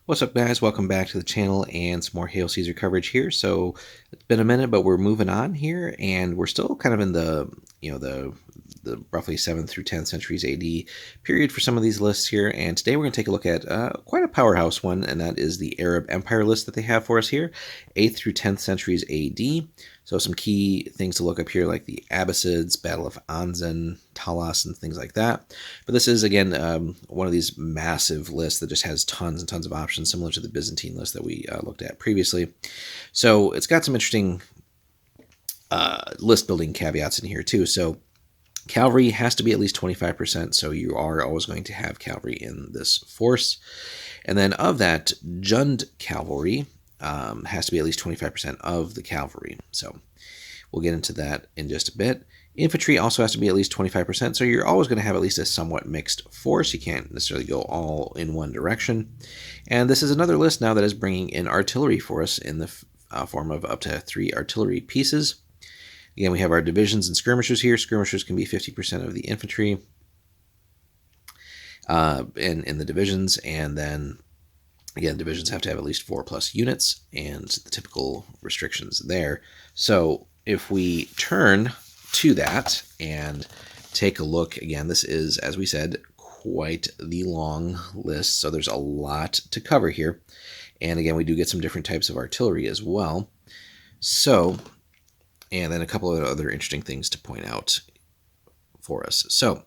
What's up, guys? Welcome back to the channel and some more Hail Caesar coverage here. So it's been a minute, but we're moving on here, and we're still kind of in the roughly 7th through 10th centuries AD period for some of these lists here. And today we're going to take a look at quite a powerhouse one, and that is the Arab Empire list that they have for us here, 8th through 10th centuries AD. So some key things to look up here, like the Abbasids, Battle of Anzan, Talas, and things like that. But this is, again, one of these massive lists that just has tons and tons of options, similar to the Byzantine list that we looked at previously. So it's got some interesting list building caveats in here, too. So cavalry has to be at least 25%, so you are always going to have cavalry in this force. And then of that, Jund cavalry has to be at least 25% of the cavalry. So we'll get into that in just a bit. Infantry also has to be at least 25%, so you're always going to have at least a somewhat mixed force. You can't necessarily go all in one direction. And this is another list now that is bringing in artillery for us in the form of up to 3 artillery pieces. Again, we have our divisions and skirmishers here. Skirmishers can be 50% of the infantry in the divisions, and then again, divisions have to have at least 4+ units, and the typical restrictions there. So if we turn to that and take a look, again, this is, as we said, quite the long list, so there's a lot to cover here. And again, we do get some different types of artillery as well. So, and then a couple of other interesting things to point out for us. So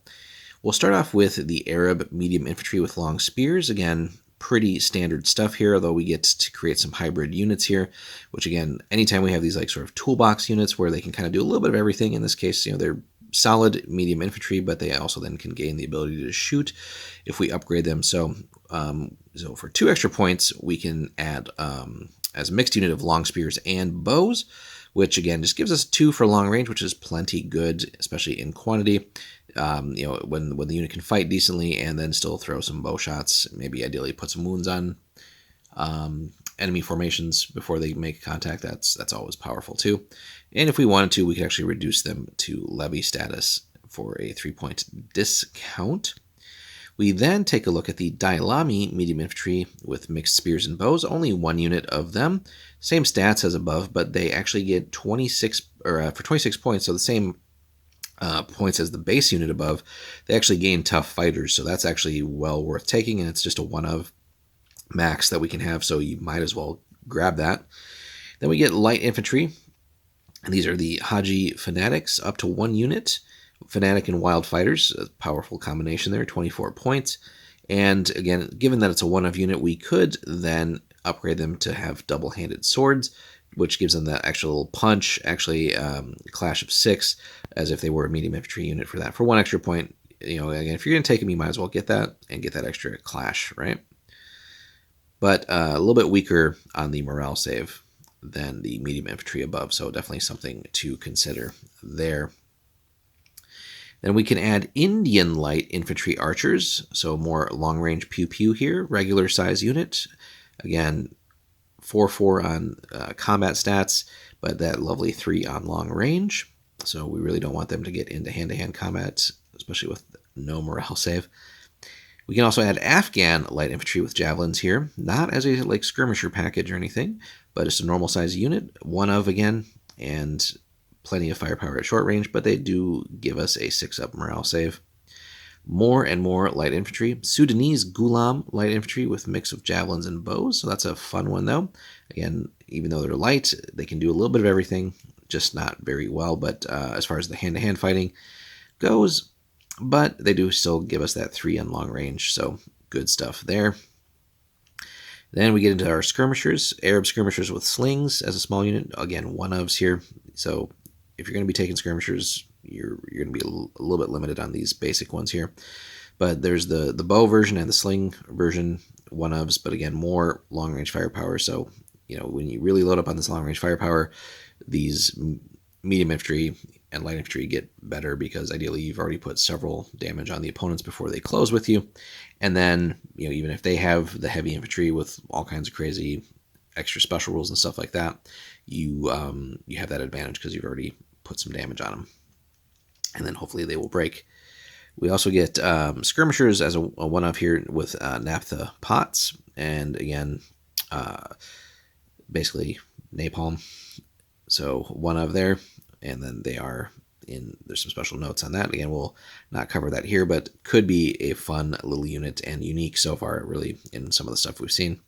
we'll start off with the Arab medium infantry with long spears. Again, pretty standard stuff here, although we get to create some hybrid units here, which, again, anytime we have these like sort of toolbox units where they can kind of do a little bit of everything, in this case, they're solid medium infantry, but they also then can gain the ability to shoot if we upgrade them. So for 2 extra points, we can add as a mixed unit of long spears and bows, which again just gives us 2 for long range, which is plenty good, especially in quantity. When the unit can fight decently and then still throw some bow shots, maybe ideally put some wounds on enemy formations before they make contact. That's always powerful too. And if we wanted to, we could actually reduce them to levy status for a 3-point discount. We then take a look at the Dailami medium infantry with mixed spears and bows. Only 1 unit of them. Same stats as above, but they actually get 26 for 26 points, so the same points as the base unit above. They actually gain tough fighters, so that's actually well worth taking, and it's just a 1 of max that we can have, so you might as well grab that. Then we get light infantry, and these are the Haji Fanatics, up to 1 unit. Fanatic and Wild Fighters, a powerful combination there, 24 points. And again, given that it's a 1 of unit, we could then upgrade them to have double-handed swords, which gives them that actual punch, actually clash of 6, as if they were a medium infantry unit for that. For 1 extra point, again, if you're going to take them, you might as well get that and get that extra clash, right? But a little bit weaker on the morale save than the medium infantry above, so definitely something to consider there. Then we can add Indian light infantry archers, so more long-range pew-pew here, regular size unit. Again, 4/4 on combat stats, but that lovely 3 on long range. So we really don't want them to get into hand-to-hand combat, especially with no morale save. We can also add Afghan light infantry with javelins here, not as a skirmisher package or anything, but it's a normal size unit, 1 of again, and plenty of firepower at short range, but they do give us a 6-up morale save. More and more light infantry. Sudanese Ghulam light infantry with a mix of javelins and bows, so that's a fun one though. Again, even though they're light, they can do a little bit of everything, just not very well, but as far as the hand-to-hand fighting goes, but they do still give us that 3 on long range, so good stuff there. Then we get into our skirmishers, Arab skirmishers with slings as a small unit. Again, 1-ofs here, so if you're going to be taking skirmishers, you're going to be a little bit limited on these basic ones here. But there's the bow version and the sling version, 1-ofs, but again, more long-range firepower. So, when you really load up on this long-range firepower, these medium infantry and light infantry get better because ideally you've already put several damage on the opponents before they close with you. And then, even if they have the heavy infantry with all kinds of crazy extra special rules and stuff like that, you have that advantage because you've already put some damage on them. And then hopefully they will break. We also get skirmishers as a one-of here with naphtha pots, and again, basically napalm. So one of there, and then they are in. There's some special notes on that. Again, we'll not cover that here, but could be a fun little unit and unique so far, really, in some of the stuff we've seen.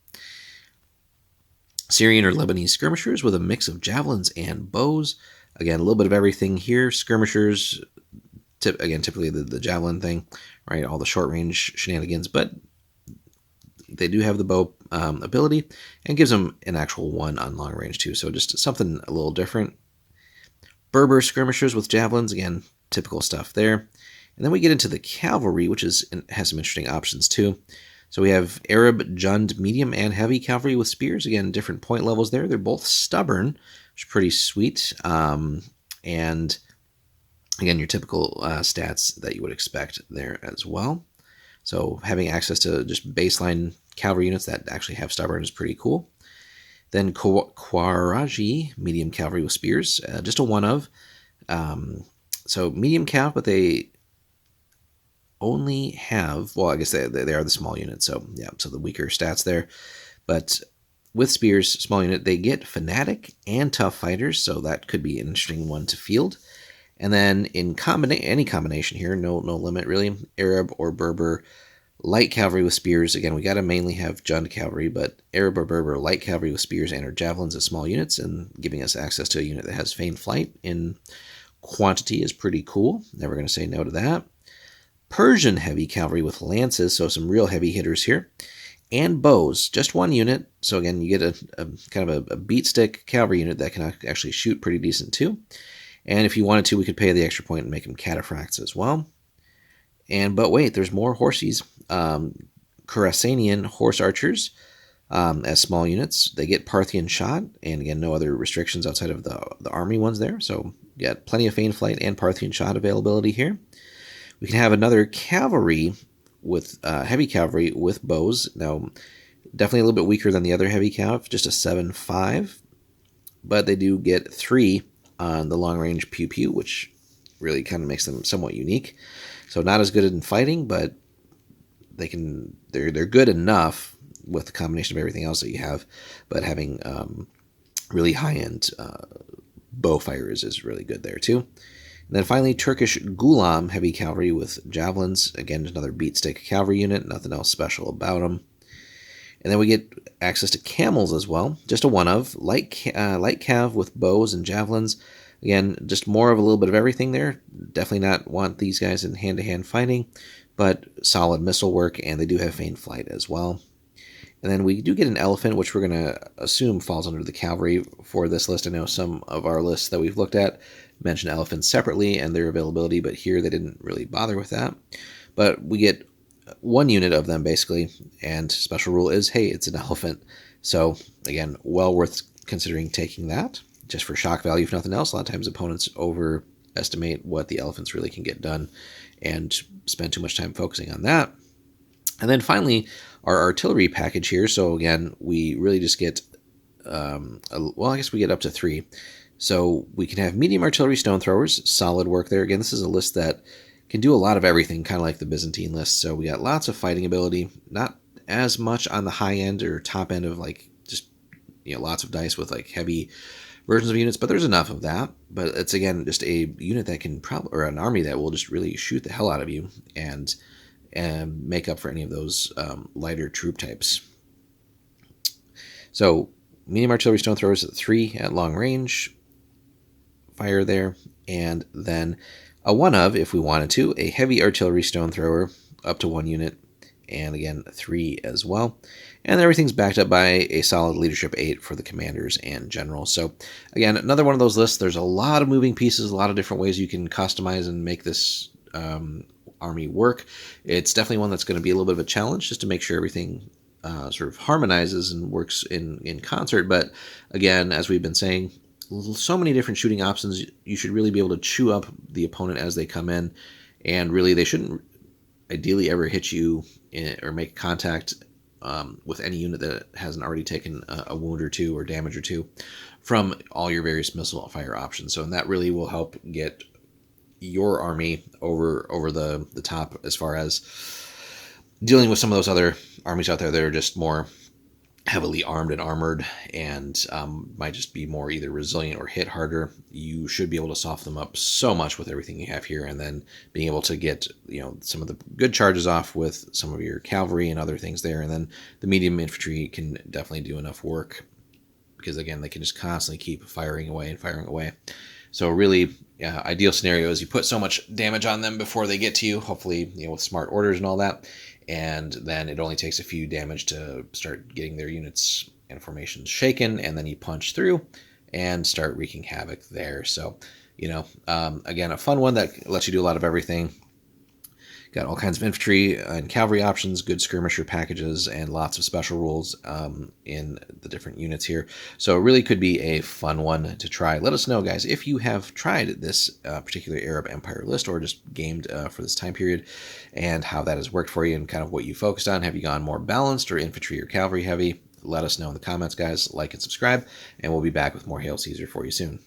Syrian or Lebanese skirmishers with a mix of javelins and bows. Again, a little bit of everything here. Skirmishers, typically the javelin thing, right? All the short range shenanigans, but they do have the bow ability and gives them an actual 1 on long range too. So just something a little different. Berber skirmishers with javelins, again, typical stuff there. And then we get into the cavalry, which has some interesting options too. So we have Arab, Jund, medium, and heavy cavalry with spears. Again, different point levels there. They're both stubborn, which is pretty sweet. And again, your typical stats that you would expect there as well. So having access to just baseline cavalry units that actually have stubborn is pretty cool. Then Khwaraji, medium cavalry with spears, just a one of. So medium cav, but they only have, well, I guess they are the small unit, so yeah, so the weaker stats there. But with spears, small unit, they get fanatic and tough fighters, so that could be an interesting one to field. And then in any combination here, no limit really, Arab or Berber, light cavalry with spears. Again, we got to mainly have Jund cavalry, but Arab or Berber, light cavalry with spears and or javelins as small units, and giving us access to a unit that has feigned flight in quantity is pretty cool. Never going to say no to that. Persian heavy cavalry with lances, so some real heavy hitters here, and bows, just one unit. So again, you get a kind of a beat stick cavalry unit that can actually shoot pretty decent too. And if you wanted to, we could pay the extra point and make them cataphracts as well. But wait, there's more horsies. Khorasanian horse archers as small units. They get Parthian shot, and again, no other restrictions outside of the army ones there. So you got plenty of feigned flight and Parthian shot availability here. We can have another cavalry with heavy cavalry with bows. Now, definitely a little bit weaker than the other heavy cav, just a 7-5. But they do get 3 on the long range pew pew, which really kind of makes them somewhat unique. So not as good in fighting, but they're good enough with the combination of everything else that you have. But having really high end bow fighters is really good there too. And then finally, Turkish Gulam heavy cavalry with javelins. Again, another beat stick cavalry unit. Nothing else special about them. And then we get access to camels as well. Just a one of. Light cav with bows and javelins. Again, just more of a little bit of everything there. Definitely not want these guys in hand-to-hand fighting, but solid missile work, and they do have feigned flight as well. And then we do get an elephant, which we're going to assume falls under the cavalry for this list. I know some of our lists that we've looked at mention elephants separately and their availability, but here they didn't really bother with that. But we get one unit of them basically, and special rule is, hey, it's an elephant. So again, well worth considering taking that just for shock value, if nothing else. A lot of times opponents overestimate what the elephants really can get done and spend too much time focusing on that. And then finally, our artillery package here. So again, we really just get, I guess we get up to 3. So we can have medium artillery stone throwers, solid work there. Again, this is a list that can do a lot of everything, kind of like the Byzantine list. So we got lots of fighting ability, not as much on the high end or top end of like just, lots of dice with like heavy versions of units, but there's enough of that. But it's again just a unit that can or an army that will just really shoot the hell out of you and make up for any of those lighter troop types. So medium artillery stone throwers at 3 at long range fire there, and then a one of, if we wanted to, a heavy artillery stone thrower up to 1 unit, and again 3 as well. And everything's backed up by a solid leadership 8 for the commanders and generals. So again, another one of those lists. There's a lot of moving pieces, a lot of different ways you can customize and make this army work. It's definitely one that's going to be a little bit of a challenge just to make sure everything sort of harmonizes and works in concert. But again, as we've been saying, so many different shooting options. You should really be able to chew up the opponent as they come in, and really they shouldn't ideally ever hit you or make contact with any unit that hasn't already taken a wound or 2 or damage or 2 from all your various missile fire options. So and that really will help get your army over the top as far as dealing with some of those other armies out there that are just more heavily armed and armored and might just be more either resilient or hit harder. You should be able to soften them up so much with everything you have here, and then being able to get some of the good charges off with some of your cavalry and other things there, and then the medium infantry can definitely do enough work because again they can just constantly keep firing away and firing away. So really, ideal scenario is you put so much damage on them before they get to you, hopefully with smart orders and all that, and then it only takes a few damage to start getting their units and formations shaken, and then you punch through and start wreaking havoc there. So, again, a fun one that lets you do a lot of everything. Got all kinds of infantry and cavalry options, good skirmisher packages, and lots of special rules in the different units here. So it really could be a fun one to try. Let us know, guys, if you have tried this particular Arab Empire list or just gamed for this time period and how that has worked for you and kind of what you focused on. Have you gone more balanced or infantry or cavalry heavy? Let us know in the comments, guys. Like and subscribe, and we'll be back with more Hail Caesar for you soon.